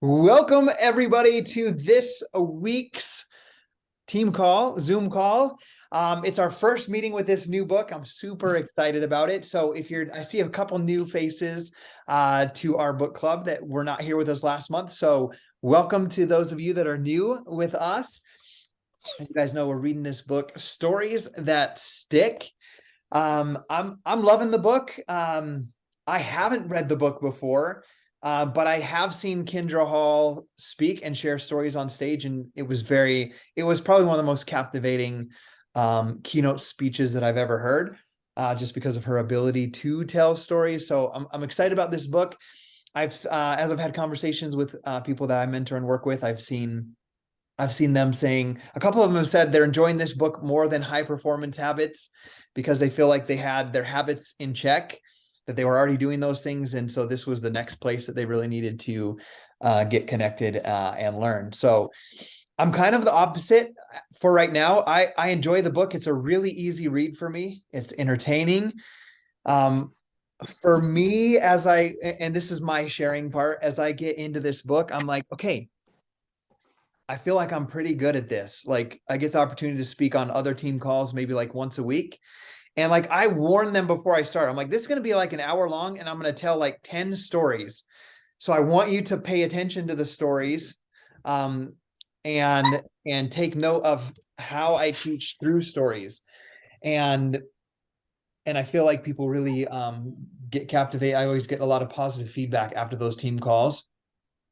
Welcome everybody to this week's Zoom call. It's our first meeting with this new book. I'm super excited about it. So I see a couple new faces to our book club that were not here with us last month. So welcome to those of you that are new with us. As you guys know, we're reading this book, Stories That Stick. I'm loving the book. I haven't read the book before. But I have seen Kindra Hall speak and share stories on stage, and it was probably one of the most captivating keynote speeches that I've ever heard, just because of her ability to tell stories. So I'm excited about this book. As I've had conversations with people that I mentor and work with, I've seen them saying, a couple of them have said they're enjoying this book more than High Performance Habits because they feel like they had their habits in check, that they were already doing those things. And so this was the next place that they really needed to get connected and learn. So I'm kind of the opposite for right now. I enjoy the book. It's a really easy read for me. It's entertaining. For me, and this is my sharing part, as I get into this book, I'm like, okay, I feel like I'm pretty good at this. Like I get the opportunity to speak on other team calls, maybe like once a week. And like I warned them before I start, I'm like, this is going to be like an hour long and I'm going to tell like 10 stories. So I want you to pay attention to the stories and take note of how I teach through stories. And I feel like people really get captivated. I always get a lot of positive feedback after those team calls.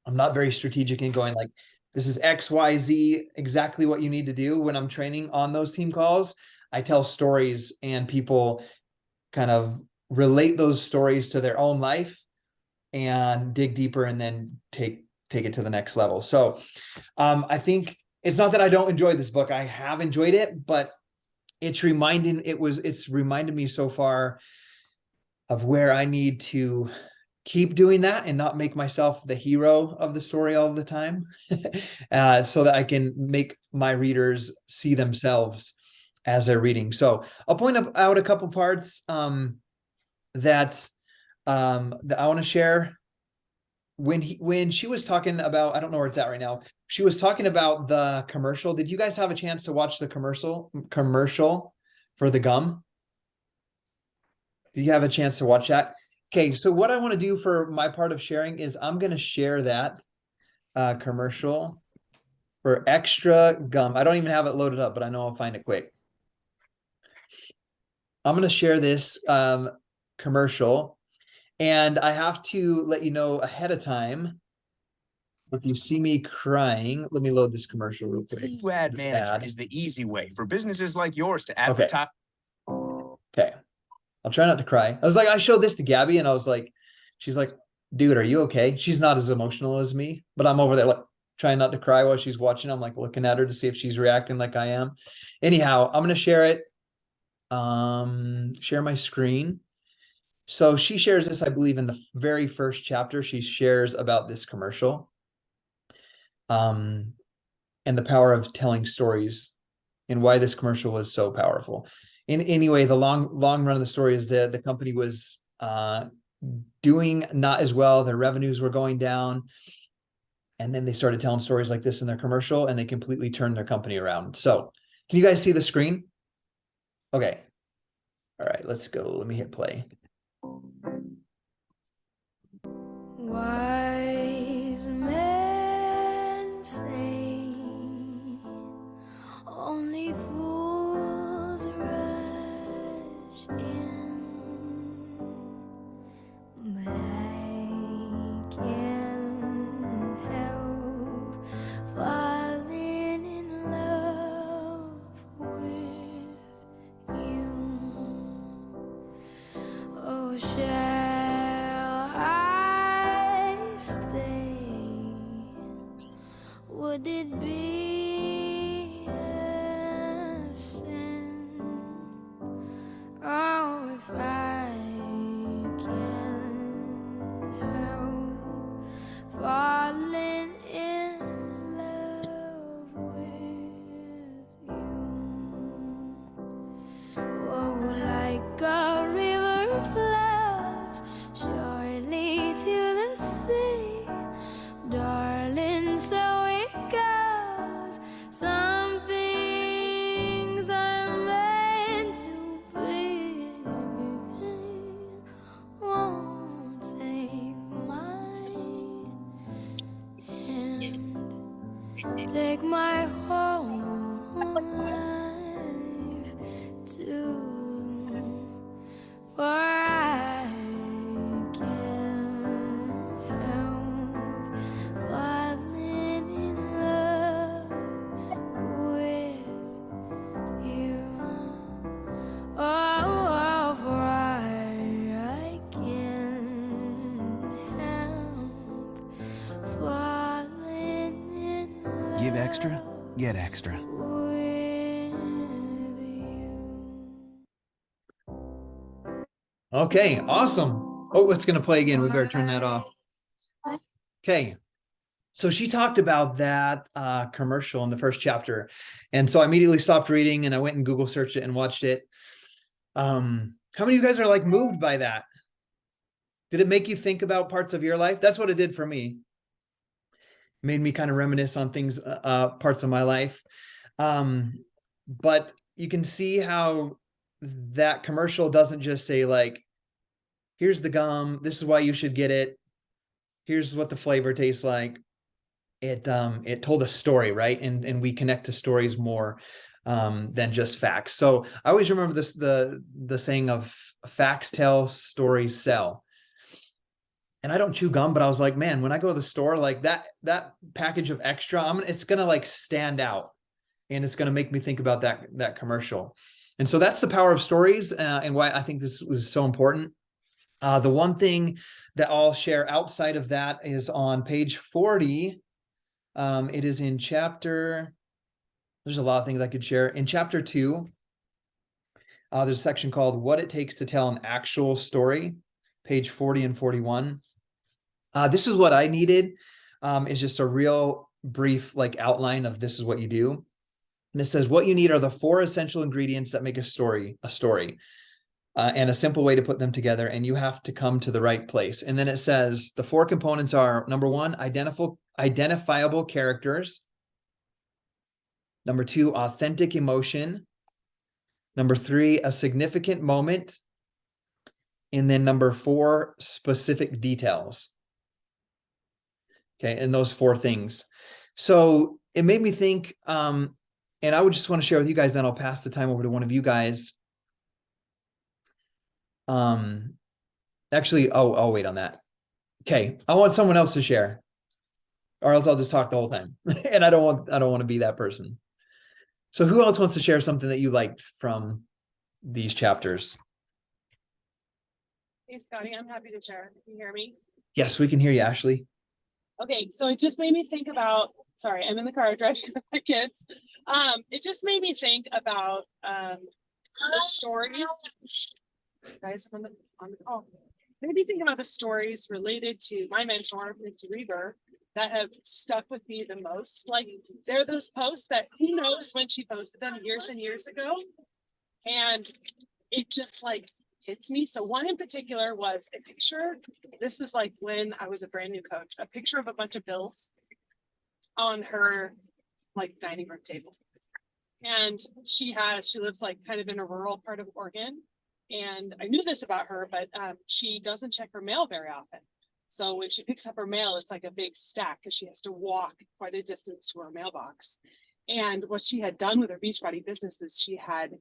I'm not very strategic in going like, this is X, Y, Z, exactly what you need to do when I'm training on those team calls. I tell stories and people kind of relate those stories to their own life and dig deeper and then take it to the next level. So I think it's not that I don't enjoy this book. I have enjoyed it, but it's reminded me so far of where I need to keep doing that and not make myself the hero of the story all the time, so that I can make my readers see themselves as they're reading. So I'll point out a couple parts that I want to share. When she was talking about, I don't know where it's at right now, she was talking about the commercial. Did you guys have a chance to watch the commercial for the gum? Did you have a chance to watch that? Okay, so what I want to do for my part of sharing is I'm going to share that commercial for extra gum. I don't even have it loaded up, but I know I'll find it quick. I'm going to share this commercial, and I have to let you know ahead of time. If you see me crying, let me load this commercial real quick. Ad Manager is the easy way for businesses like yours to advertise. Okay. I'll try not to cry. I showed this to Gabby and I was like, she's like, dude, are you okay? She's not as emotional as me, but I'm over there like trying not to cry while she's watching. I'm like looking at her to see if she's reacting like I am. Anyhow, I'm going to share it. Share my screen. So she shares this, I believe, in the very first chapter. She shares about this commercial and the power of telling stories and why this commercial was so powerful. Anyway, the long run of the story is that the company was doing not as well. Their revenues were going down. And then they started telling stories like this in their commercial and they completely turned their company around. So can you guys see the screen? Okay. All right, let's go. Let me hit play. Wise men say only fools rush in, but I can't help falling in love with you. Oh, shall I stay? Would it be a sin? Oh, if I can't help falling in love with you. Oh, like a river flows surely to take my whole life too, for I can't help falling in love with you. Oh, for I can't help falling in love. Give extra, get extra. Okay, awesome. Oh, it's gonna play again. We better turn that off. Okay. So she talked about that commercial in the first chapter. And so I immediately stopped reading and I went and Google searched it and watched it. How many of you guys are like moved by that? Did it make you think about parts of your life? That's what it did for me. Made me kind of reminisce on things, parts of my life. But you can see how that commercial doesn't just say like, here's the gum, this is why you should get it, here's what the flavor tastes like. It told a story, right? And we connect to stories more than just facts. So I always remember this, the saying of facts tell, stories sell. And I don't chew gum, but I was like, man, when I go to the store, like that package of extra, it's gonna like stand out, and it's gonna make me think about that commercial. And so that's the power of stories, and why I think this was so important. The one thing that I'll share outside of that is on page 40. It is in chapter, there's a lot of things I could share. In chapter 2, there's a section called What It Takes to Tell an Actual Story, page 40 and 41. This is what I needed, is just a real brief like outline of this is what you do. And it says, what you need are the 4 essential ingredients that make a story, and a simple way to put them together. And you have to come to the right place. And then it says the 4 components are: number 1, identifiable characters. Number 2, authentic emotion. Number 3, a significant moment. And then number 4, specific details. Okay, and those 4 things. So it made me think, and I would just want to share with you guys, then I'll pass the time over to one of you guys. Actually, I'll wait on that. Okay, I want someone else to share, or else I'll just talk the whole time. And I don't want to be that person. So who else wants to share something that you liked from these chapters? Hey, Scotty, I'm happy to share. Can you hear me? Yes, we can hear you, Ashley. Okay, so it just made me think about, sorry, I'm in the car driving with my kids. It just made me think about the stories. Guys, on the call. Made me think about the stories related to my mentor, Missy Reber, that have stuck with me the most. Like, they're those posts that who knows when she posted them years and years ago. And it just like hits me. So one in particular was a picture. This is like when I was a brand new coach, a picture of a bunch of bills on her like dining room table. And she lives like kind of in a rural part of Oregon. And I knew this about her, but she doesn't check her mail very often. So when she picks up her mail, it's like a big stack because she has to walk quite a distance to her mailbox. And what she had done with her Beachbody business is she had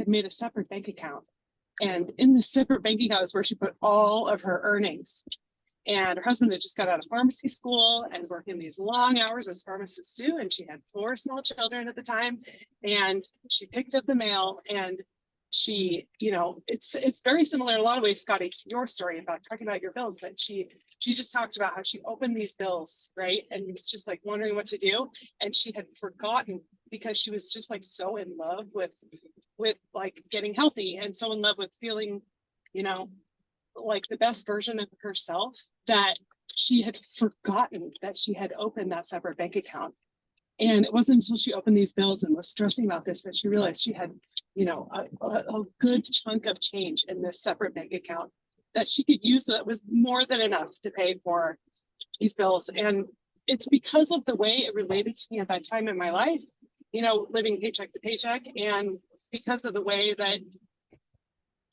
made a separate bank account. And in the separate bank account is where she put all of her earnings. And her husband had just got out of pharmacy school and was working these long hours as pharmacists do. And she had 4 small children at the time. And she picked up the mail, and she, it's very similar in a lot of ways, Scotty, to your story about talking about your bills. But she just talked about how she opened these bills, right? And was just like wondering what to do. And she had forgotten, because she was just like so in love with like getting healthy, and so in love with feeling, like the best version of herself, that she had forgotten that she had opened that separate bank account. And it wasn't until she opened these bills and was stressing about this that she realized she had, a good chunk of change in this separate bank account that she could use that was more than enough to pay for these bills. And it's because of the way it related to me at that time in my life, living paycheck to paycheck, and because of the way that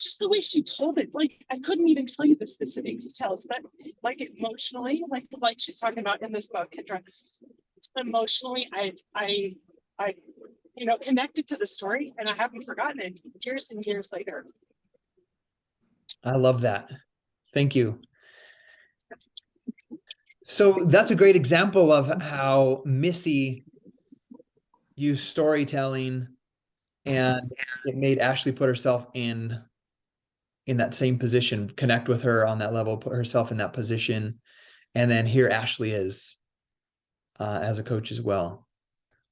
just the way she told it, like, I couldn't even tell you the specific details, but like emotionally, like she's talking about in this book, Kendra, emotionally, I, connected to the story, and I haven't forgotten it years and years later. I love that. Thank you. So that's a great example of how Missy used storytelling, and it made Ashley put herself in that same position, connect with her on that level, put herself in that position. And then here Ashley is as a coach as well.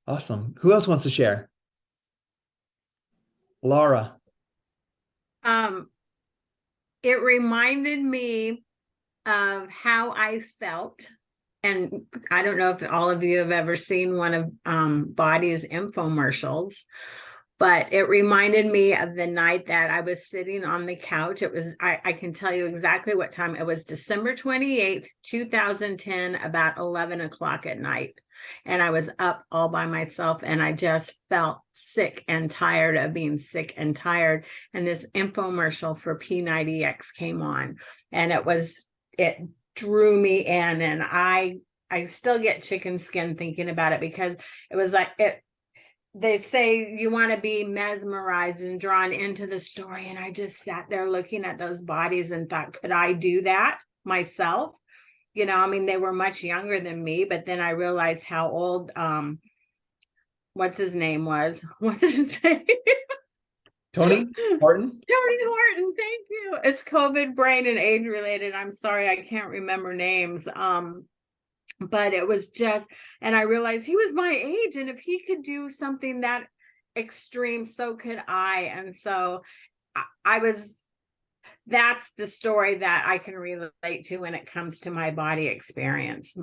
Awesome. Who else wants to share? Laura. It reminded me of how I felt. And I don't know if all of you have ever seen one of Body's infomercials, but it reminded me of the night that I was sitting on the couch. It was, I can tell you exactly what time. It was December 28th, 2010, about 11 o'clock at night. And I was up all by myself, and I just felt sick and tired of being sick and tired. And this infomercial for P90X came on, and it drew me in, and I still get chicken skin thinking about it, because it was like they say you want to be mesmerized and drawn into the story. And I just sat there looking at those bodies and thought, could I do that myself? I mean, they were much younger than me, but then I realized how old, what's his name? Tony Horton. Tony Horton, thank you. It's COVID brain and age related. I'm sorry, I can't remember names. But it was just, and I realized he was my age, and if he could do something that extreme, so could I. And so that's the story that I can relate to when it comes to my body experience.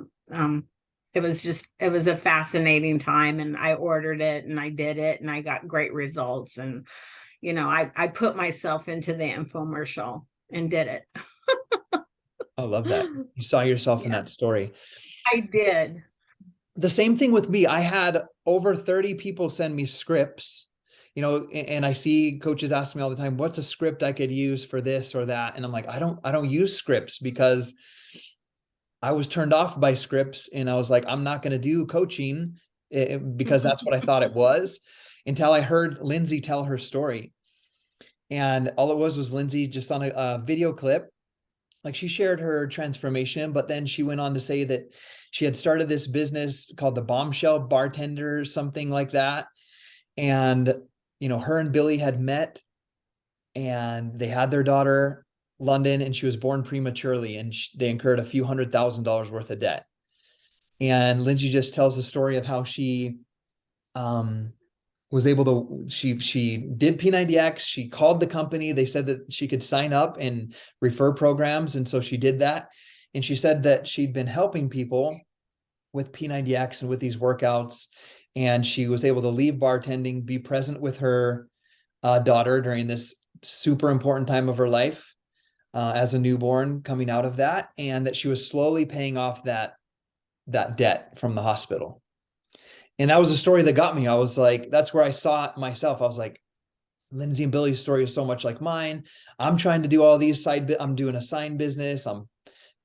It was a fascinating time, and I ordered it and I did it, and I got great results. And, I put myself into the infomercial and did it. I love that. You saw yourself in that story. I did. The same thing with me. I had over 30 people send me scripts, and I see coaches ask me all the time, what's a script I could use for this or that? And I'm like, I don't use scripts, because I was turned off by scripts, and I was like, I'm not going to do coaching because that's what I thought it was, until I heard Lindsay tell her story. And all it was Lindsay just on a video clip. Like, she shared her transformation, but then she went on to say that she had started this business called the Bombshell Bartender, something like that. And, her and Billy had met, and they had their daughter, London, and she was born prematurely, and they incurred a few $100,000 worth of debt. And Lindsay just tells the story of how she was able to, she did P90X. She called the company. They said that she could sign up and refer programs. And so she did that. And she said that she'd been helping people with P90X and with these workouts. And she was able to leave bartending, be present with her daughter during this super important time of her life as a newborn coming out of that. And that she was slowly paying off that debt from the hospital. And that was a story that got me. I was like, that's where I saw it myself. I was like, Lindsay and Billy's story is so much like mine. I'm trying to do all these I'm doing a sign business. I'm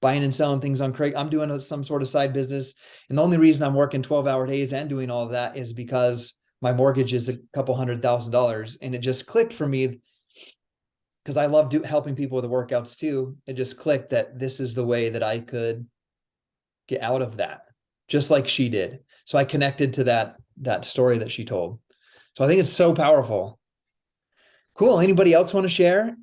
buying and selling things on Craig. I'm doing some sort of side business. And the only reason I'm working 12-hour days and doing all of that is because my mortgage is a couple $100,000. And it just clicked for me, because I love helping people with the workouts too. It just clicked that this is the way that I could get out of that, just like she did. So I connected to that story that she told. So I think it's so powerful. Cool. Anybody else want to share?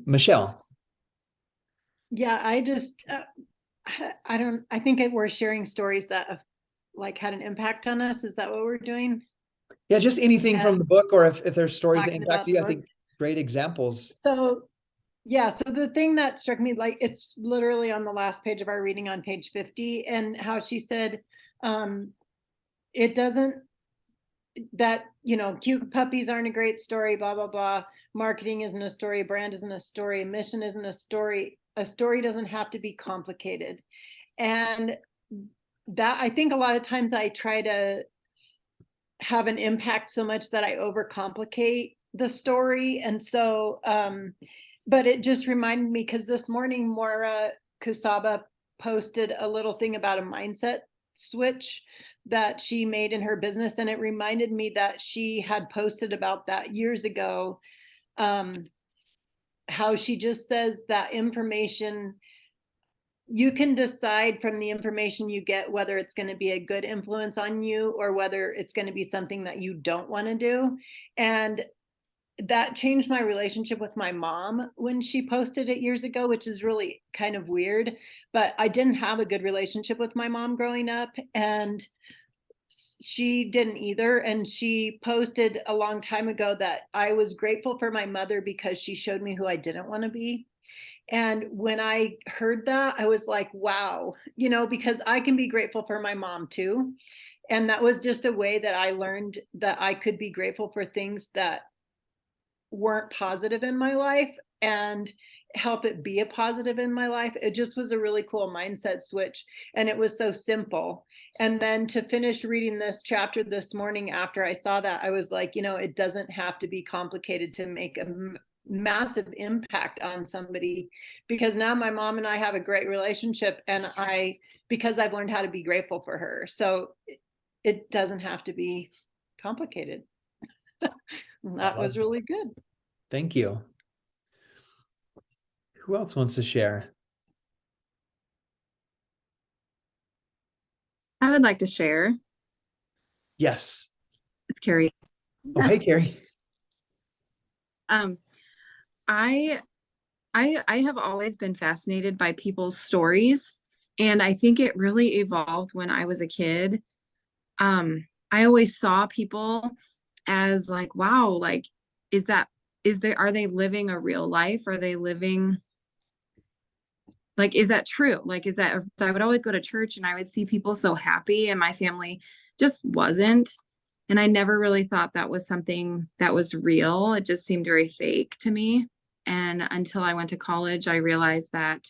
Michelle. Yeah, I just, I think we're sharing stories that have had an impact on us. Is that what we're doing? Yeah, just anything from the book, or if there's stories that Talking impact about you, the I think great examples. So, yeah, so the thing that struck me, it's literally on the last page of our reading on page 50, and how she said, it doesn't, that, cute puppies aren't a great story, blah, blah, blah. Marketing isn't a story, brand isn't a story, mission isn't a story. A story doesn't have to be complicated. And that, I think a lot of times I try to have an impact so much that I overcomplicate the story. And so, but it just reminded me, because this morning Moira Kusaba posted a little thing about a mindset switch that she made in her business. And it reminded me that she had posted about that years ago. How she just says that information, you can decide from the information you get whether it's going to be a good influence on you or whether it's going to be something that you don't want to do. And that changed my relationship with my mom when she posted it years ago, which is really kind of weird. But I didn't have a good relationship with my mom growing up, and she didn't either. And she posted a long time ago that I was grateful for my mother because she showed me who I didn't want to be. And when I heard that, I was like, wow, because I can be grateful for my mom too. And that was just a way that I learned that I could be grateful for things that weren't positive in my life and help it be a positive in my life. It just was a really cool mindset switch. And it was so simple. And then to finish reading this chapter this morning after I saw that, I was like, it doesn't have to be complicated to make a massive impact on somebody, because now my mom and I have a great relationship, and because I've learned how to be grateful for her. So it doesn't have to be complicated. That was really good. Thank you. Who else wants to share? I would like to share. Yes. It's Carrie. Oh, hey, Carrie. I have always been fascinated by people's stories, and I think it really evolved when I was a kid. I always saw people as like, wow, like, are they living a real life? Are they living, like, is that true? Like, so I would always go to church and I would see people so happy, and my family just wasn't. And I never really thought that was something that was real. It just seemed very fake to me. And until I went to college, I realized that,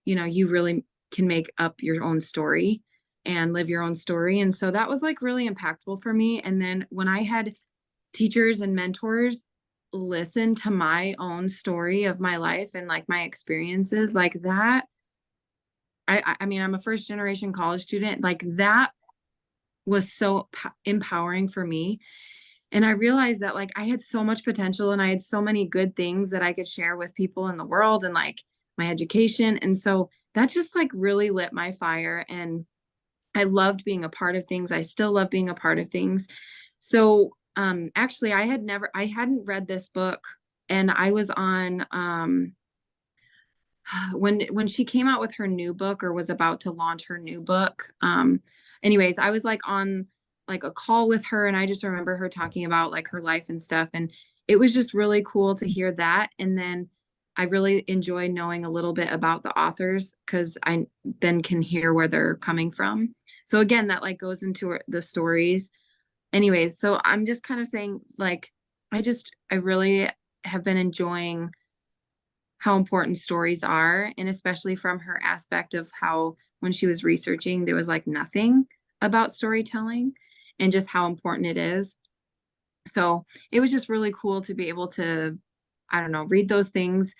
you really can make up your own story and live your own story. And so that was like really impactful for me. And then when I had teachers and mentors listen to my own story of my life and like my experiences like that, I mean, I'm a first generation college student, like that was so empowering for me. And I realized that like I had so much potential and I had so many good things that I could share with people in the world and like my education. And so that just like really lit my fire, and I loved being a part of things. I still love being a part of things. So actually I hadn't read this book, and I was on when she came out with her new book, or was about to launch her new book. Anyways, I was like on like a call with her, and I just remember her talking about like her life and stuff. And it was just really cool to hear that. And then I really enjoy knowing a little bit about the authors, because I then can hear where they're coming from. So again, that like goes into the stories. Anyways, so I'm just kind of saying like, I really have been enjoying how important stories are, and especially from her aspect of how when she was researching, there was like nothing about storytelling and just how important it is. So it was just really cool to be able to, I don't know, read those things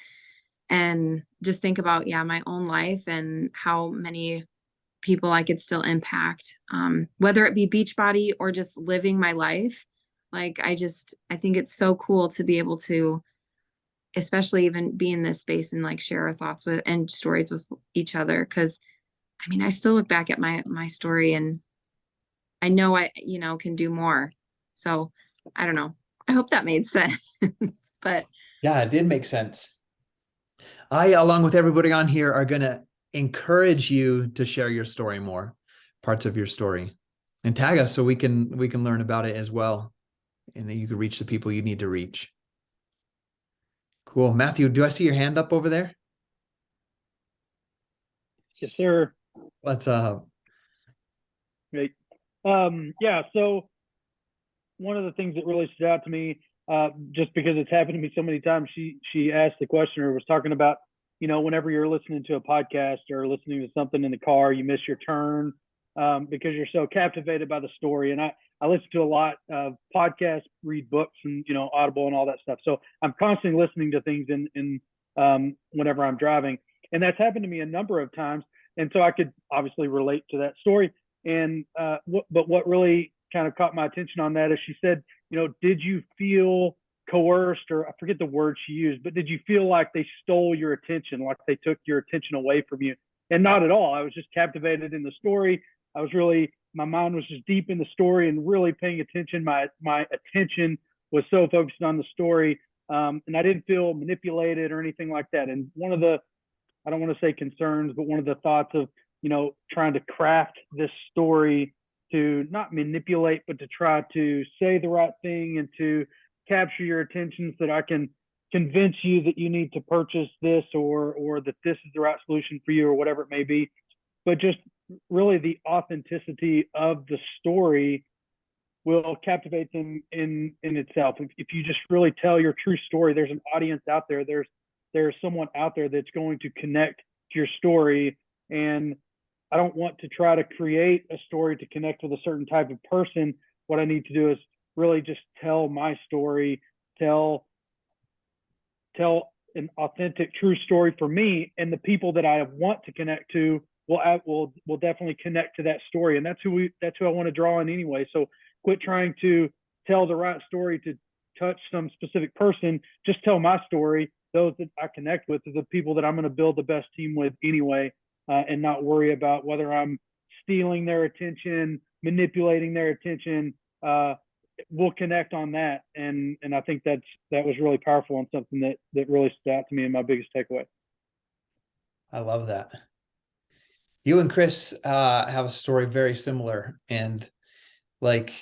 and just think about, my own life and how many people I could still impact, whether it be Beachbody or just living my life. Like, I think it's so cool to be able to, especially even be in this space and like share our thoughts with and stories with each other. Cause I mean, I still look back at my story and I know I, can do more. So I don't know. I hope that made sense, but Yeah, it did make sense. I, along with everybody on here, are going to encourage you to share your story more, parts of your story, and tag us so we can learn about it as well, and that you can reach the people you need to reach. Cool. Matthew, do I see your hand up over there? Yes, sir. What's up? Great. Yeah, so one of the things that really stood out to me, just because it's happened to me so many times, she asked the question, or was talking about, whenever you're listening to a podcast or listening to something in the car, you miss your turn because you're so captivated by the story. And I listen to a lot of podcasts, read books, and Audible and all that stuff. So I'm constantly listening to things in whenever I'm driving, and that's happened to me a number of times. And so I could obviously relate to that story. And but what really kind of caught my attention on that is she said, did you feel coerced, or I forget the word she used, but did you feel like they stole your attention, like they took your attention away from you? And not at all. I was just captivated in the story. My mind was just deep in the story and really paying attention. My attention was so focused on the story, and I didn't feel manipulated or anything like that. And one of the, I don't want to say concerns, but one of the thoughts of, trying to craft this story to not manipulate, but to try to say the right thing and to capture your attention so that I can convince you that you need to purchase this, or that this is the right solution for you, or whatever it may be. But just really the authenticity of the story will captivate them in itself. If you just really tell your true story, there's an audience out there. There's someone out there that's going to connect to your story. And I don't want to try to create a story to connect with a certain type of person. What I need to do is really just tell my story, tell an authentic, true story for me, and the people that I want to connect to will definitely connect to that story. And that's who I want to draw in anyway. So quit trying to tell the right story to touch some specific person. Just tell my story. Those that I connect with are the people that I'm going to build the best team with anyway, and not worry about whether I'm stealing their attention, manipulating their attention. We'll connect on that. And I think that was really powerful and something that really stood out to me and my biggest takeaway. I love that. You and Chris have a story very similar, and like,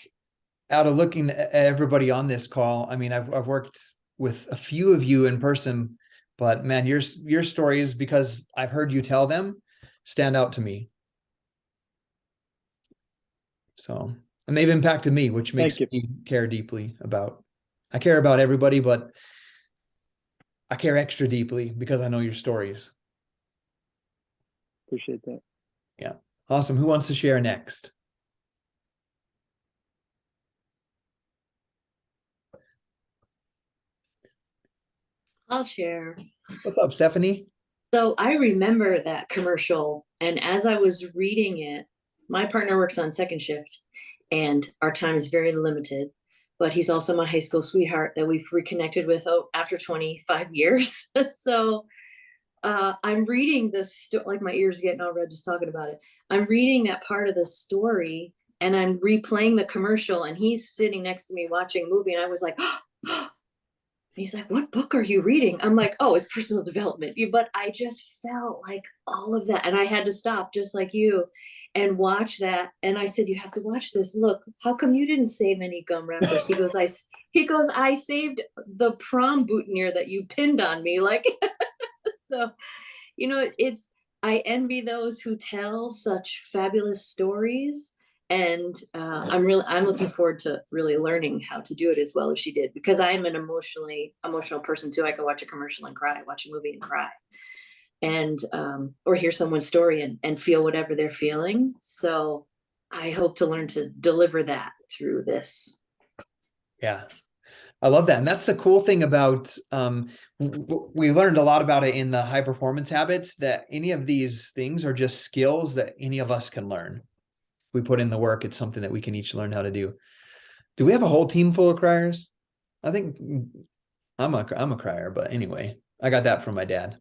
out of looking at everybody on this call, I mean, I've worked with a few of you in person, but man, your stories, because I've heard you tell them, stand out to me. So, and they've impacted me, which makes me care deeply about. I care about everybody, but I care extra deeply because I know your stories. Appreciate that. Yeah. Awesome. Who wants to share next? I'll share. What's up, Stephanie? So I remember that commercial, and as I was reading it, my partner works on second shift, and our time is very limited, but he's also my high school sweetheart that we've reconnected with after 25 years. So I'm reading this, like my ears getting all red just talking about it. I'm reading that part of the story, and I'm replaying the commercial, and he's sitting next to me watching a movie, and I was like, he's like, what book are you reading? I'm like, oh, it's personal development. But I just felt like all of that. And I had to stop just like you and watch that. And I said, you have to watch this. Look, how come you didn't save any gum wrappers? He goes, I saved the prom boutonniere that you pinned on me. Like, so, I envy those who tell such fabulous stories. And I'm looking forward to really learning how to do it as well as she did, because I am an emotional person too. I can watch a commercial and cry, watch a movie and cry, and or hear someone's story and feel whatever they're feeling. So I hope to learn to deliver that through this. Yeah, I love that. And that's the cool thing about, we learned a lot about it in the high performance habits, that any of these things are just skills that any of us can learn. We put in the work, it's something that we can each learn how to do. Do we have a whole team full of criers? I think I'm a crier, but anyway, I got that from my dad.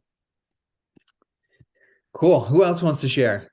Cool. Who else wants to share?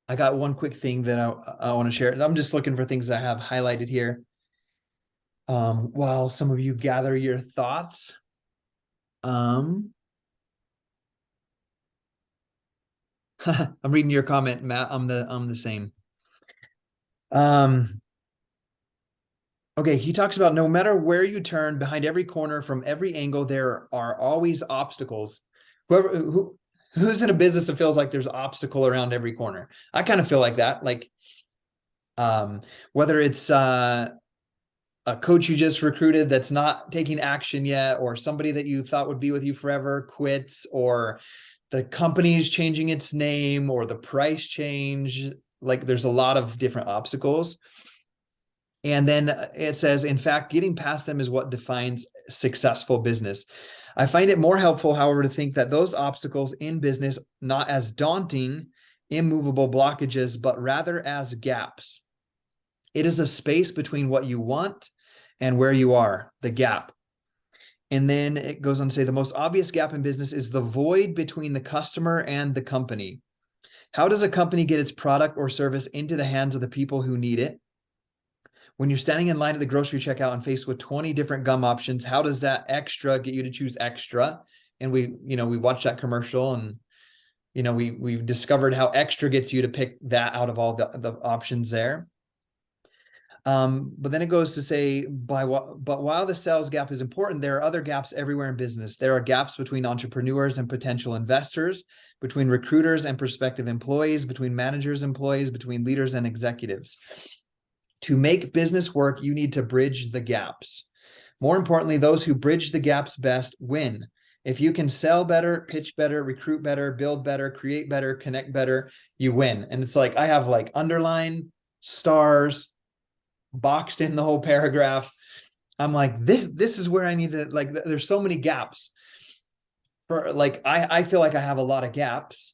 I got one quick thing that I want to share. I'm just looking for things I have highlighted here. While some of you gather your thoughts. I'm reading your comment, Matt. I'm the same. Okay, he talks about no matter where you turn, behind every corner, from every angle, there are always obstacles. Who's in a business that feels like there's obstacle around every corner? I kind of feel like that. Like, whether it's a coach you just recruited that's not taking action yet, or somebody that you thought would be with you forever quits, or the company's changing its name, or the price change. Like, there's a lot of different obstacles. And then it says, in fact, getting past them is what defines successful business. I find it more helpful, however, to think that those obstacles in business not as daunting, immovable blockages, but rather as gaps. It is a space between what you want and where you are, the gap. And then it goes on to say the most obvious gap in business is the void between the customer and the company. How does a company get its product or service into the hands of the people who need it? When you're standing in line at the grocery checkout and faced with 20 different gum options, how does that extra get you to choose extra? And we watched that commercial, and we discovered how extra gets you to pick that out of all the options there. But then it goes to say, but while the sales gap is important, there are other gaps everywhere in business. There are gaps between entrepreneurs and potential investors, between recruiters and prospective employees, between managers, employees, between leaders and executives. To make business work, you need to bridge the gaps. More importantly, those who bridge the gaps best win. If you can sell better, pitch better, recruit better, build better, create better, connect better, you win. And it's like, I have like underline, stars, boxed in the whole paragraph. I'm like, this is where I need to, like, there's so many gaps. For like, I feel like I have a lot of gaps.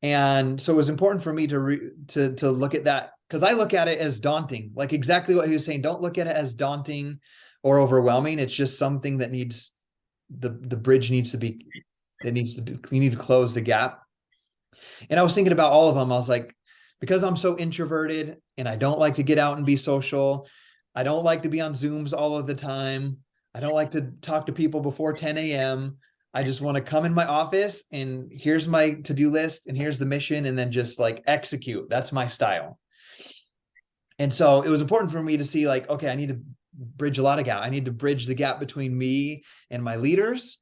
And so it was important for me to look at that, because I look at it as daunting, like exactly what he was saying. Don't look at it as daunting or overwhelming. It's just something that needs, the bridge needs to be, you need to close the gap. And I was thinking about all of them. I was like, because I'm so introverted and I don't like to get out and be social, I don't like to be on Zooms all of the time, I don't like to talk to people before 10 a.m. I just want to come in my office and here's my to-do list and here's the mission, and then just like execute. That's my style. And so it was important for me to see, like, okay, I need to bridge a lot of gap. I need to bridge the gap between me and my leaders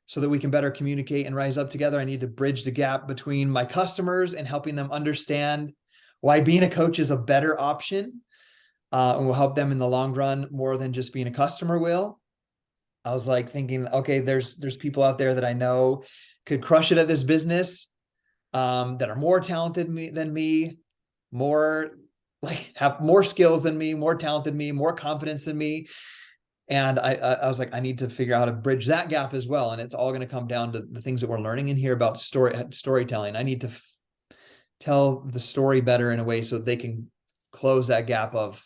so that we can better communicate and rise up together. I need to bridge the gap between my customers and helping them understand why being a coach is a better option, and will help them in the long run more than just being a customer will. I was like thinking, okay, there's people out there that I know could crush it at this business, that are more talented than me, more like have more skills than me, more talented than me, more confidence than me. And I was like, I need to figure out how to bridge that gap as well. And it's all going to come down to the things that we're learning in here about storytelling. I need to tell the story better in a way so they can close that gap of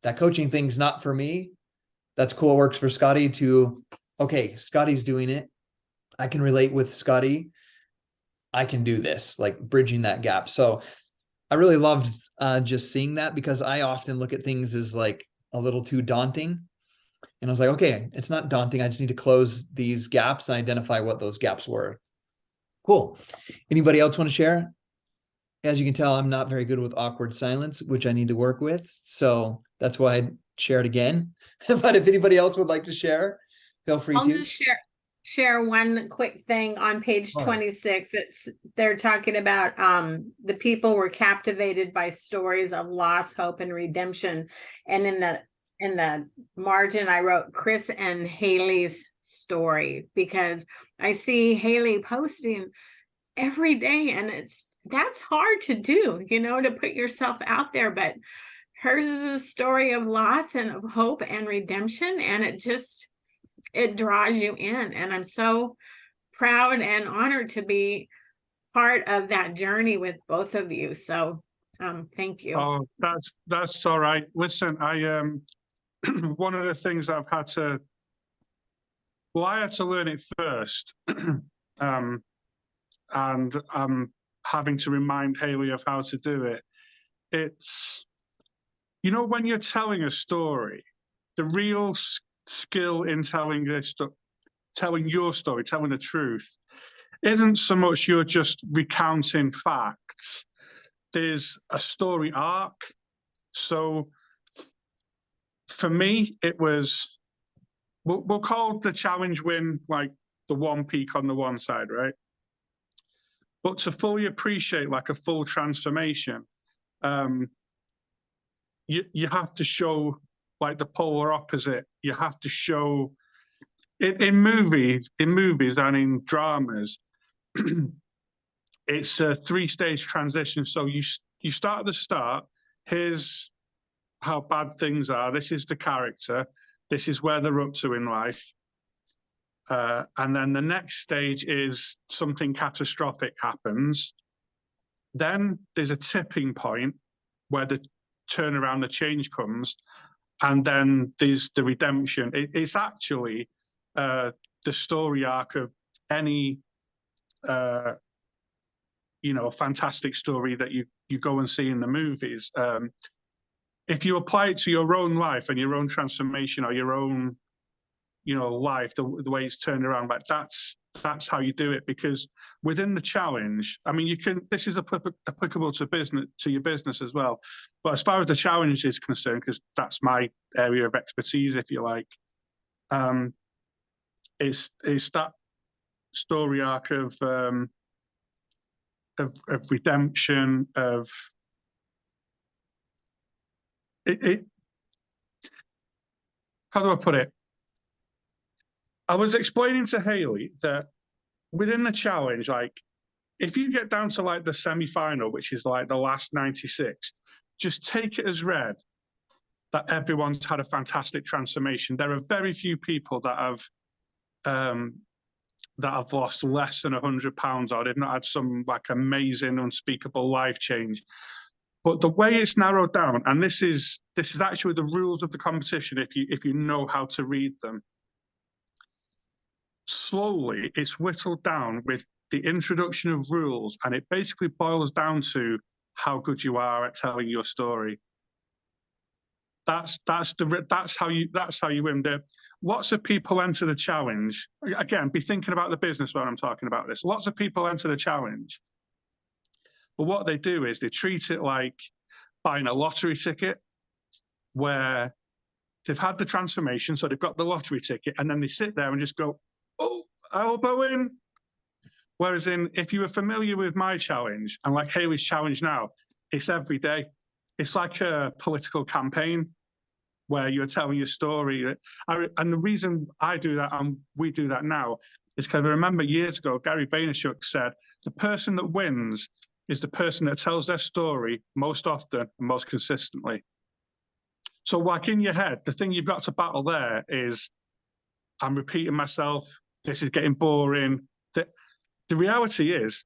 that coaching thing's not for me. That's cool. It works for Scotty, to, okay, Scotty's doing it. I can relate with Scotty. I can do this, like bridging that gap. So I really loved just seeing that, because I often look at things as like a little too daunting. And I was like, okay, it's not daunting. I just need to close these gaps and identify what those gaps were. Cool. Anybody else want to share? As you can tell, I'm not very good with awkward silence, which I need to work with. So that's why I shared again. But if anybody else would like to share, feel free I'll to. just share one quick thing on page All right. 26. They're talking about the people were captivated by stories of loss, hope, and redemption. And in the margin, I wrote Chris and Haley's story, because I see Haley posting every day, and that's hard to do, to put yourself out there. But hers is a story of loss and of hope and redemption, and it draws you in. And I'm so proud and honored to be part of that journey with both of you. So thank you. Oh, that's all right. Listen, I one of the things I had to learn it first. And I'm having to remind Haley of how to do it. It's, when you're telling a story, the real skill in telling telling your story, telling the truth, isn't so much you're just recounting facts. There's a story arc. So for me, it was, we'll call the challenge win like the one peak on the one side, right? But to fully appreciate like a full transformation, you have to show like the polar opposite. You have to show in movies and in dramas, it's a 3-stage transition. So you start at the start. Here's how bad things are. This is the character. This is where they're up to in life. And then the next stage is something catastrophic happens. Then there's a tipping point where the turnaround, the change comes. And then there's the redemption. It's actually the story arc of any fantastic story that you go and see in the movies. If you apply it to your own life and your own transformation or your own life, the way it's turned around, like that's how you do it. Because within the challenge, I mean, this is applicable to business, to your business as well. But as far as the challenge is concerned, because that's my area of expertise, if you like, it's that story arc of redemption, of it. How do I put it? I was explaining to Haley that within the challenge, like if you get down to like the semi-final, which is like the last 96, just take it as read that everyone's had a fantastic transformation. There are very few people that have lost less than £100 or they've not had some like amazing, unspeakable life change. But the way it's narrowed down, and this is actually the rules of the competition, if you know how to read them. Slowly, it's whittled down with the introduction of rules, and it basically boils down to how good you are at telling your story. That's how you win. Lots of people enter the challenge. Again, be thinking about the business when I'm talking about this. Lots of people enter the challenge, but what they do is they treat it like buying a lottery ticket, where they've had the transformation, so they've got the lottery ticket, and then they sit there and just go, "Oh, I hope I win." Whereas if you were familiar with my challenge and like Haley's challenge now, it's every day. It's like a political campaign where you're telling your story. And the reason I do that and we do that now is because I remember years ago, Gary Vaynerchuk said, the person that wins is the person that tells their story most often and most consistently. So like in your head, the thing you've got to battle there is, I'm repeating myself, this is getting boring. The reality is,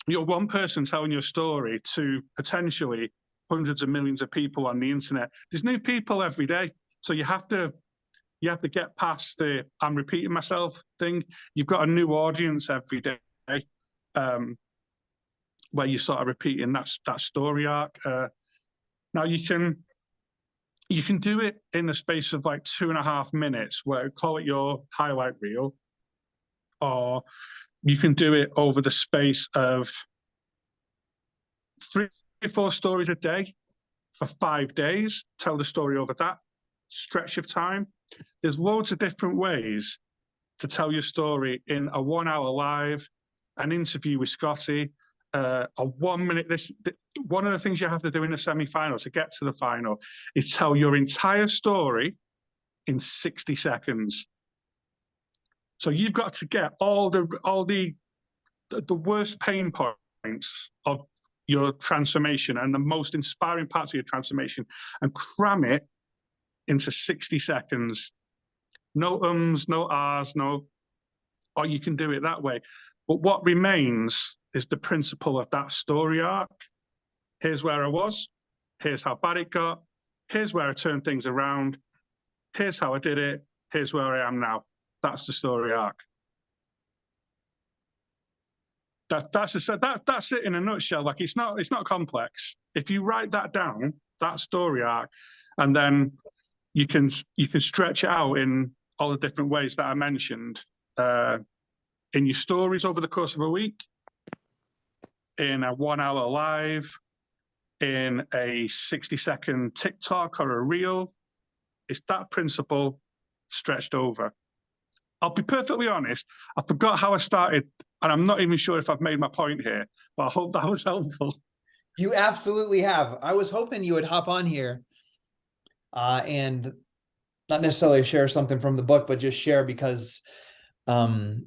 you're one person telling your story to potentially hundreds of millions of people on the internet. There's new people every day. So you have to get past the I'm repeating myself thing. You've got a new audience every day, where you're sort of repeating that story arc. Now you can do it in the space of like 2.5 minutes, where call it your highlight reel, or you can do it over the space of 3 or 4 stories a day for 5 days. Tell the story over that stretch of time. There's loads of different ways to tell your story in a 1-hour live, an interview with Scotty, a 1 minute. One of the things you have to do in the semi-final to get to the final is tell your entire story in 60 seconds. So you've got to get all the worst pain points of your transformation and the most inspiring parts of your transformation and cram it into 60 seconds. No ums, no ahs, or you can do it that way. But what remains is the principle of that story arc. Here's where I was. Here's how bad it got. Here's where I turned things around. Here's how I did it. Here's where I am now. That's the story arc. That's it in a nutshell. Like it's not complex. If you write that down, that story arc, and then you can stretch it out in all the different ways that I mentioned, in your stories over the course of a week, in a 1 hour live, in a 60-second TikTok or a reel. It's that principle stretched over. I'll be perfectly honest, I forgot how I started, and I'm not even sure if I've made my point here, but I hope that was helpful. You absolutely have. I was hoping you would hop on here and not necessarily share something from the book, but just share because the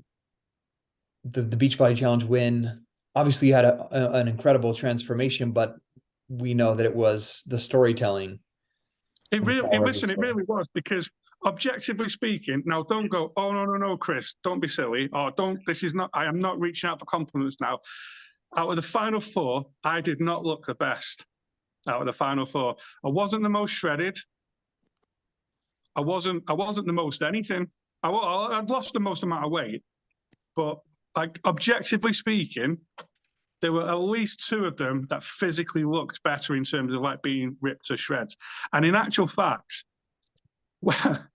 Beachbody Challenge win, obviously you had an incredible transformation, but we know that it was the storytelling. It really was, because objectively speaking, now don't go, oh, no, Chris, don't be silly. Or I am not reaching out for compliments now. Out of the final 4, I did not look the best out of the final 4. I wasn't the most shredded. I wasn't the most anything. I'd lost the most amount of weight, but like objectively speaking, there were at least 2 of them that physically looked better in terms of like being ripped to shreds. And in actual fact, well,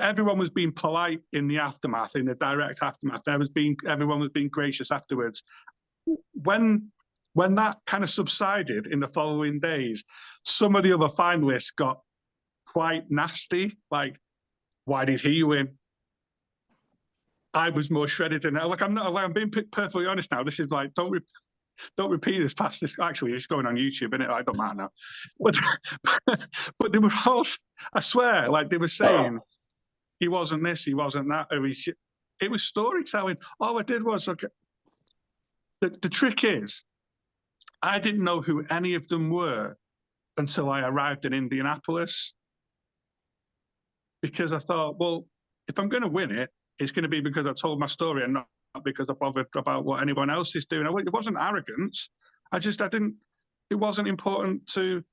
everyone was being polite in the aftermath, in the direct aftermath. Everyone was being gracious afterwards. When that kind of subsided in the following days, some of the other finalists got quite nasty. Like, why did he win? I was more shredded than that. Like, I'm being perfectly honest now. This is like, don't repeat this past this. Actually, it's going on YouTube, and I don't matter now. But they were all, I swear, like they were saying, he wasn't this, he wasn't that. It was storytelling. All I did was, okay, the trick is, I didn't know who any of them were until I arrived in Indianapolis. Because I thought, well, if I'm going to win it, it's going to be because I told my story and not because I bothered about what anyone else is doing. It wasn't arrogance. It wasn't important to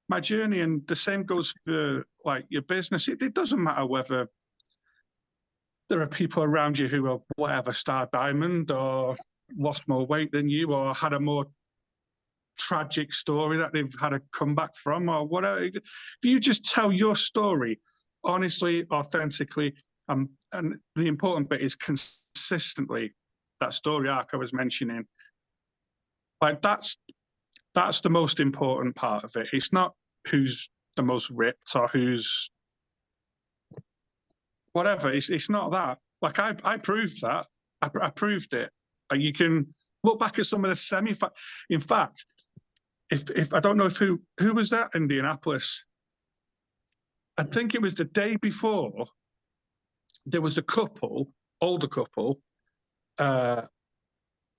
my journey. And the same goes for like your business. It doesn't matter whether there are people around you who are whatever, Star Diamond, or lost more weight than you, or had a more tragic story that they've had a comeback from, or whatever. If you just tell your story honestly, authentically, and the important bit is consistently, that story arc I was mentioning, like that's the most important part of it. It's not who's the most ripped or who's whatever. It's not that. Like I proved that. I proved it. You can look back at some of the in fact, if I don't know if who was that in Indianapolis, I think it was the day before. There was a couple, older couple, and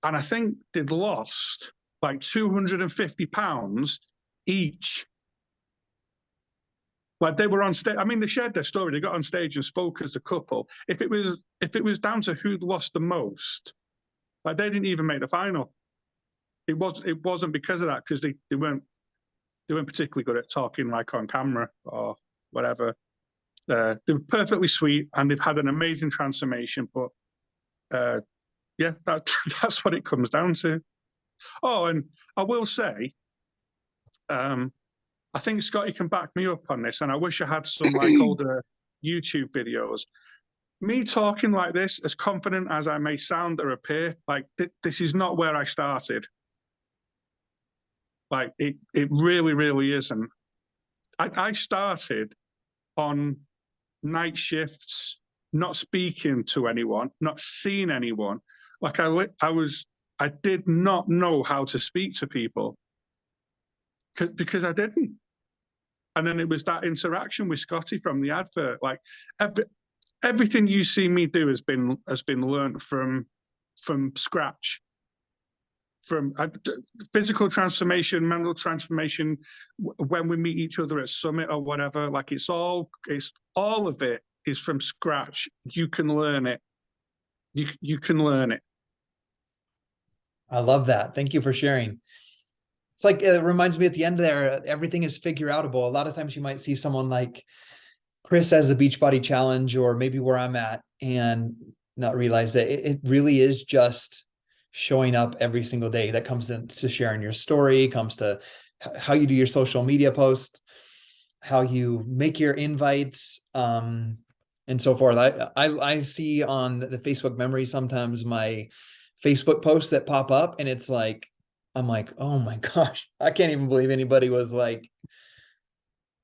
I think they'd lost like 250 pounds each. Like they were on stage. I mean, they shared their story. They got on stage and spoke as a couple. If it was down to who'd lost the most, like they didn't even make the final. It wasn't because of that, because they weren't particularly good at talking like on camera or whatever. They were perfectly sweet and they've had an amazing transformation. But yeah, that's what it comes down to. Oh, and I will say, I think Scotty can back me up on this, and I wish I had some like older YouTube videos. Me talking like this, as confident as I may sound or appear, like this is not where I started. Like it really, really isn't. I started on night shifts, not speaking to anyone, not seeing anyone. Like I did not know how to speak to people because I didn't. And then it was that interaction with Scotty from the advert. Like everything you see me do has been learned from scratch. From physical transformation, mental transformation, when we meet each other at Summit or whatever, like it's all of it is from scratch. You can learn it. You can learn it. I love that. Thank you for sharing. It's like, it reminds me at the end there, everything is figure outable. A lot of times you might see someone like Chris as the Beachbody Challenge, or maybe where I'm at, and not realize that it really is just showing up every single day. That comes to sharing your story, comes to how you do your social media posts. how you make your invites, and so forth. I see on the Facebook memory sometimes my Facebook posts that pop up, and it's like, I'm like, oh my gosh, I can't even believe anybody was like,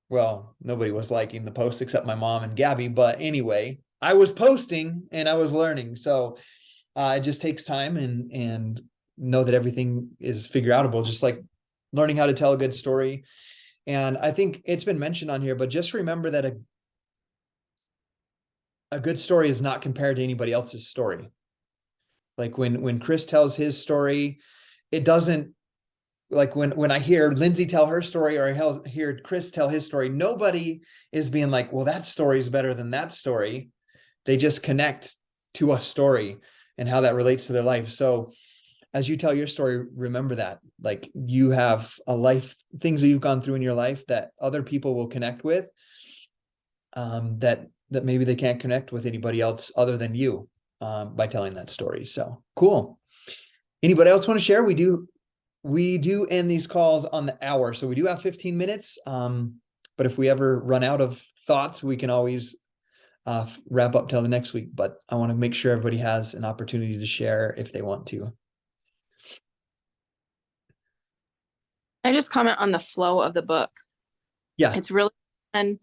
well, nobody was liking the post except my mom and Gabby. But anyway, I was posting and I was learning. So it just takes time, and know that everything is figure outable, just like learning how to tell a good story. And I think it's been mentioned on here, but just remember that a good story is not compared to anybody else's story. Like when Chris tells his story, it doesn't, like when I hear Lindsay tell her story, or I hear Chris tell his story, nobody is being like, well, that story is better than that story. They just connect to a story and how that relates to their life. So as you tell your story, remember that, like, you have a life, things that you've gone through in your life that other people will connect with, that maybe they can't connect with anybody else other than you, by telling that story. So cool. Anybody else want to share? We do end these calls on the hour, so we do have 15 minutes. But if we ever run out of thoughts, we can always wrap up till the next week. But I want to make sure everybody has an opportunity to share if they want to. I just comment on the flow of the book. Yeah. It's really fun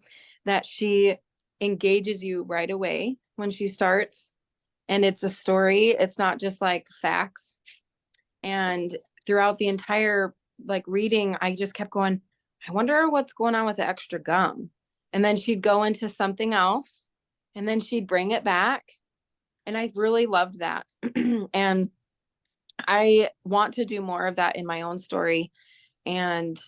that she engages you right away when she starts, and it's a story. It's not just like facts. And throughout the entire like reading, I just kept going, I wonder what's going on with the extra gum. And then she'd go into something else, and then she'd bring it back. And I really loved that. And I want to do more of that in my own story. And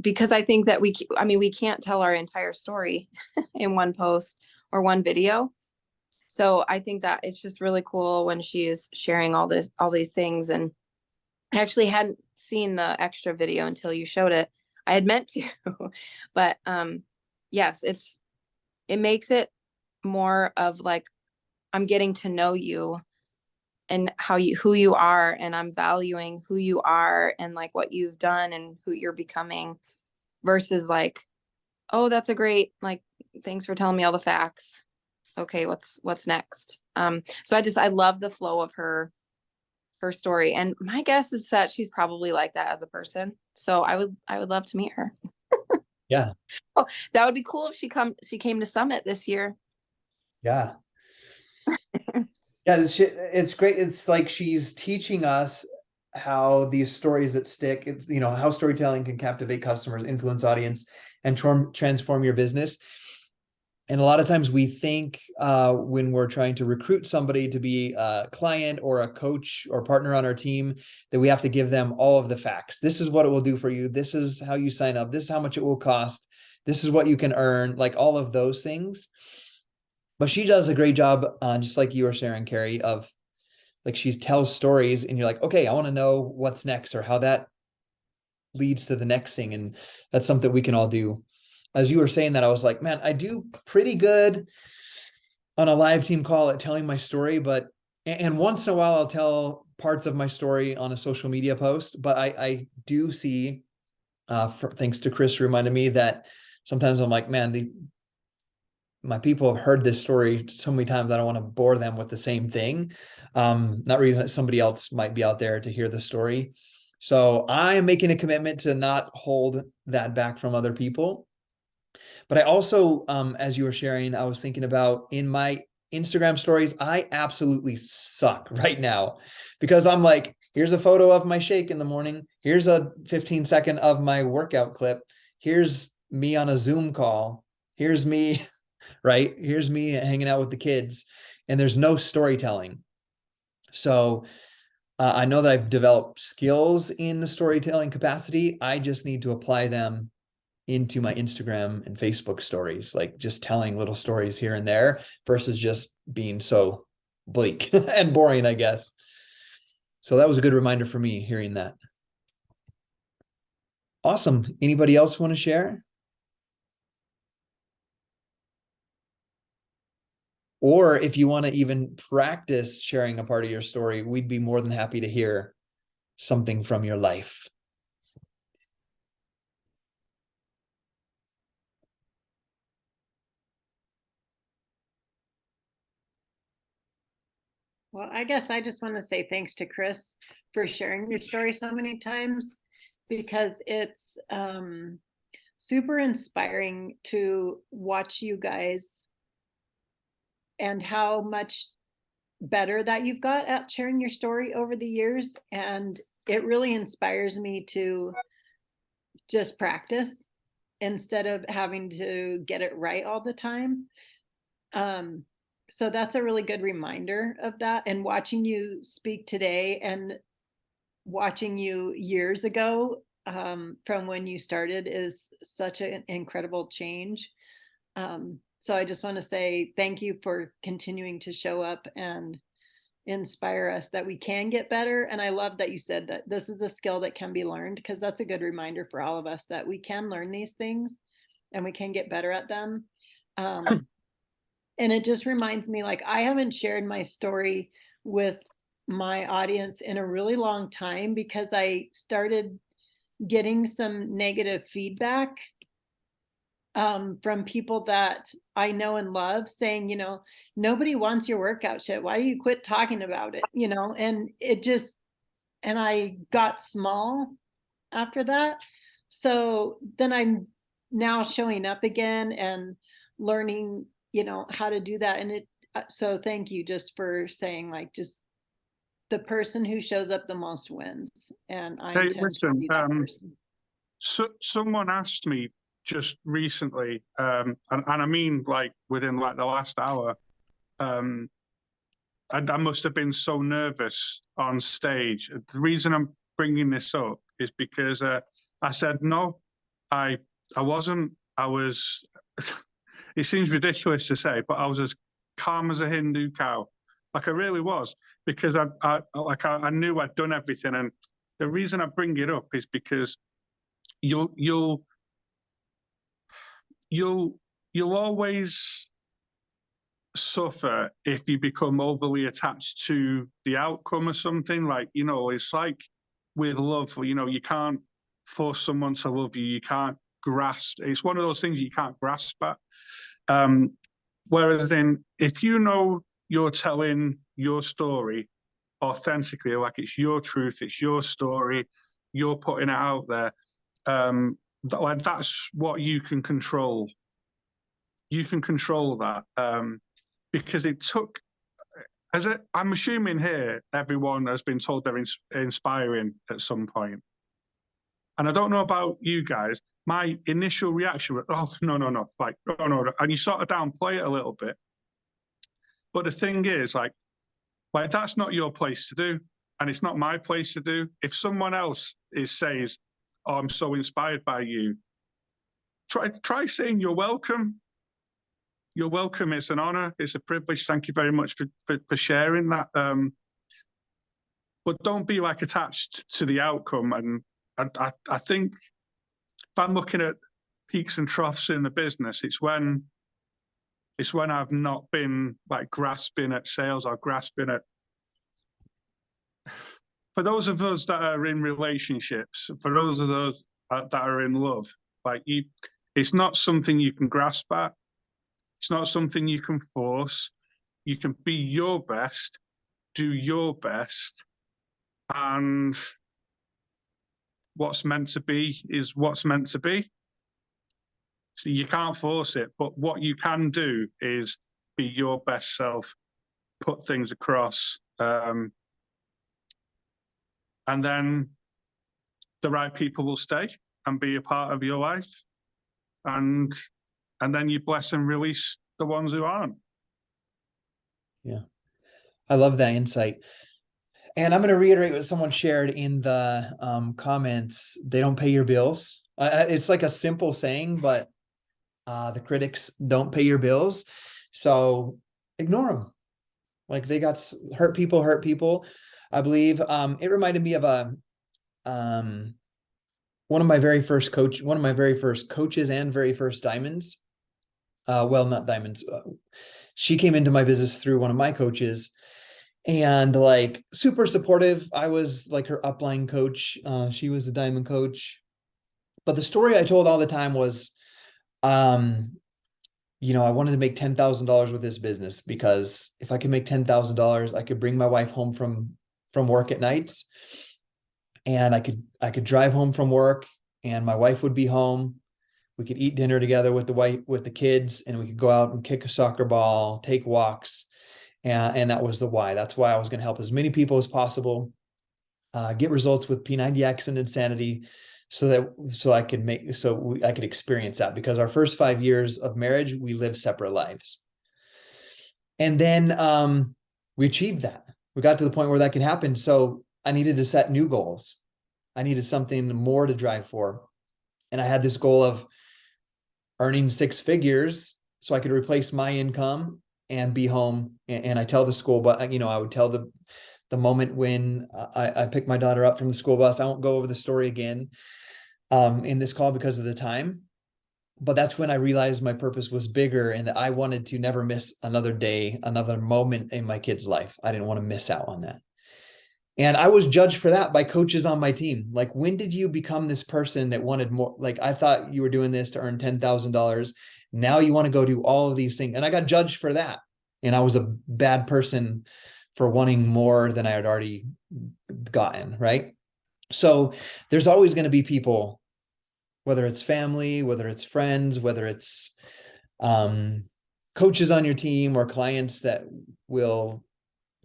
because I think that we can't tell our entire story in one post or one video. So I think that it's just really cool when she is sharing all these things. And I actually hadn't seen the extra video until you showed it. I had meant to, but yes, it makes it more of like, I'm getting to know you and who you are, and I'm valuing who you are and like what you've done and who you're becoming, versus like, oh, that's a great, like, thanks for telling me all the facts. Okay, what's next? So I love the flow of her story. And my guess is that she's probably like that as a person. So I would love to meet her. Yeah. Oh, that would be cool if she came to Summit this year. Yeah. Yeah, it's great. It's like she's teaching us how these stories that stick, it's, how storytelling can captivate customers, influence audience, and transform your business. And a lot of times we think when we're trying to recruit somebody to be a client or a coach or partner on our team, that we have to give them all of the facts. This is what it will do for you. This is how you sign up. This is how much it will cost. This is what you can earn, like all of those things. But she does a great job, just like you were sharing, Carrie, of like, she tells stories and you're like, okay, I want to know what's next or how that leads to the next thing. And that's something we can all do. As you were saying that, I was like, man, I do pretty good on a live team call at telling my story, and once in a while I'll tell parts of my story on a social media post, but I do see, thanks to Chris reminding me, that sometimes I'm like, man, my people have heard this story so many times that I don't want to bore them with the same thing. Not really that somebody else might be out there to hear the story. So I am making a commitment to not hold that back from other people. But I also, as you were sharing, I was thinking about in my Instagram stories, I absolutely suck right now, because I'm like, here's a photo of my shake in the morning. Here's a 15-second of my workout clip. Here's me on a Zoom call. Here's me, right? Here's me hanging out with the kids, and there's no storytelling. So I know that I've developed skills in the storytelling capacity. I just need to apply them into my Instagram and Facebook stories, like just telling little stories here and there versus just being so bleak and boring, I guess. So that was a good reminder for me hearing that. Awesome. Anybody else want to share? Or if you want to even practice sharing a part of your story, we'd be more than happy to hear something from your life. Well, I guess I just want to say thanks to Chris for sharing your story so many times, because it's super inspiring to watch you guys and how much better that you've got at sharing your story over the years. And it really inspires me to just practice instead of having to get it right all the time. So that's a really good reminder of that. And watching you speak today and watching you years ago, from when you started, is such an incredible change. So I just want to say thank you for continuing to show up and inspire us that we can get better. And I love that you said that this is a skill that can be learned, because that's a good reminder for all of us that we can learn these things and we can get better at them. And it just reminds me, like, I haven't shared my story with my audience in a really long time because I started getting some negative feedback from people that I know and love, saying, nobody wants your workout shit. Why do you quit talking about it? And it just, and I got small after that. So then I'm now showing up again and learning, how to do that. And so thank you just for saying, like, just the person who shows up the most wins. And I Hey, intend to listen, be that person. So someone asked me just recently, and I mean, like, within like the last hour, I must have been so nervous on stage. The reason I'm bringing this up is because I said, no, I wasn't. I was, it seems ridiculous to say, but I was as calm as a Hindu cow. Like, I really was, because I knew I'd done everything. And the reason I bring it up is because you'll always suffer if you become overly attached to the outcome of something. Like, it's like with love, you can't force someone to love you. You can't grasp. It's one of those things you can't grasp at. Whereas then, if you're telling your story authentically, like it's your truth, it's your story, you're putting it out there, that's what you can control. You can control that, because it took, I'm assuming here, everyone has been told they're inspiring at some point. And I don't know about you guys, my initial reaction was, oh, no, like, no. And you sort of downplay it a little bit. But the thing is, like that's not your place to do. And it's not my place to do. If someone else says, oh, I'm so inspired by you, try saying you're welcome. You're welcome. It's an honor. It's a privilege. Thank you very much for sharing that. But don't be like attached to the outcome. And I think if I'm looking at peaks and troughs in the business, it's when I've not been like grasping at sales or grasping at. For those of us that are in relationships, for those of us that are in love, like it's not something you can grasp at. It's not something you can force. You can be your best, do your best, and what's meant to be is what's meant to be. So you can't force it, but what you can do is be your best self, put things across, and then the right people will stay and be a part of your life, and then you bless and release the ones who aren't. Yeah, I love that insight. And I'm going to reiterate what someone shared in the comments. They don't pay your bills. It's like a simple saying, but the critics don't pay your bills. So ignore them. Like, they got hurt people. I believe it reminded me of one of my very first coaches and very first diamonds. Well, not diamonds. She came into my business through one of my coaches, and like super supportive. I was like her upline coach. She was the diamond coach. But the story I told all the time was, I wanted to make $10,000 with this business, because if I could make $10,000, I could bring my wife home from work at nights, and I could drive home from work, and my wife would be home. We could eat dinner together with the kids, and we could go out and kick a soccer ball, take walks. And that was the why. That's why I was going to help as many people as possible, get results with P90X and Insanity, so I could experience that, because our first 5 years of marriage, we lived separate lives. And then we achieved that. We got to the point where that could happen. So I needed to set new goals. I needed something more to drive for. And I had this goal of earning 6 figures so I could replace my income and be home. And I tell the school, but I would tell the moment when I picked my daughter up from the school bus. I won't go over the story again in this call because of the time, but that's when I realized my purpose was bigger, and that I wanted to never miss another day, another moment in my kid's life. I didn't want to miss out on that. And I was judged for that by coaches on my team. Like, when did you become this person that wanted more? Like, I thought you were doing this to earn $10,000. Now you want to go do all of these things. And I got judged for that. And I was a bad person for wanting more than I had already gotten, right? So there's always going to be people, whether it's family, whether it's friends, whether it's coaches on your team or clients, that will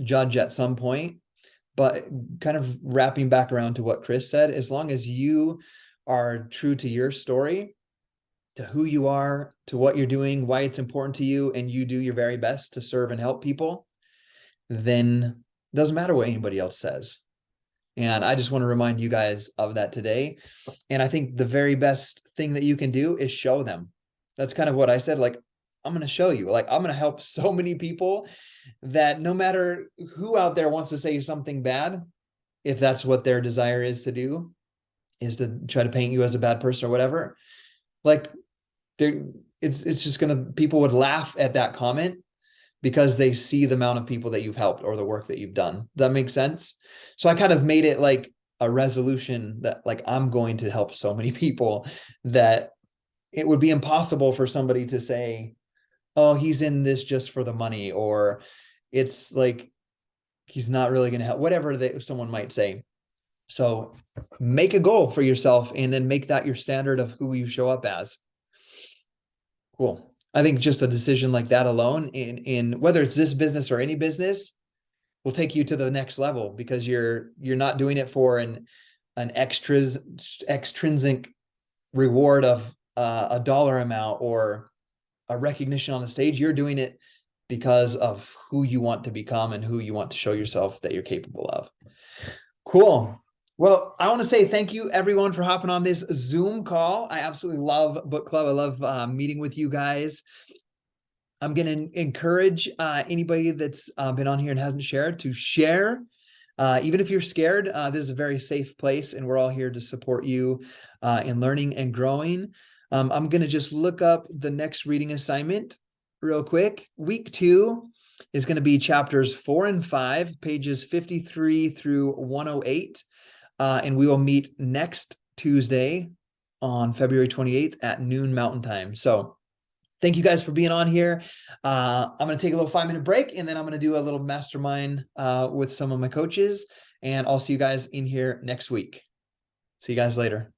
judge at some point. But kind of wrapping back around to what Chris said, as long as you are true to your story, to who you are, to what you're doing, why it's important to you, and you do your very best to serve and help people, then it doesn't matter what anybody else says. And I just want to remind you guys of that today. And I think the very best thing that you can do is show them. That's kind of what I said. Like, I'm going to show you, like, I'm going to help so many people that no matter who out there wants to say something bad, if that's what their desire is to do, is to try to paint you as a bad person or whatever, like, it's just people would laugh at that comment because they see the amount of people that you've helped or the work that you've done. Does that make sense? So I kind of made it like a resolution that, like, I'm going to help so many people that it would be impossible for somebody to say, oh, he's in this just for the money, or it's like, he's not really going to help, whatever someone might say. So make a goal for yourself, and then make that your standard of who you show up as. Cool. I think just a decision like that alone, in whether it's this business or any business, will take you to the next level, because you're not doing it for an extrinsic reward of a dollar amount or a recognition on the stage. You're doing it because of who you want to become and who you want to show yourself that you're capable of. Cool. Well, I want to say thank you, everyone, for hopping on this Zoom call. I absolutely love Book Club. I love meeting with you guys. I'm going to encourage anybody that's been on here and hasn't shared to share. Even if you're scared, this is a very safe place, and we're all here to support you in learning and growing. I'm going to just look up the next reading assignment real quick. Week 2 is going to be chapters 4 and 5, pages 53 through 108. And we will meet next Tuesday on February 28th at noon Mountain Time. So thank you guys for being on here. I'm going to take a little 5-minute break, and then I'm going to do a little mastermind with some of my coaches, and I'll see you guys in here next week. See you guys later.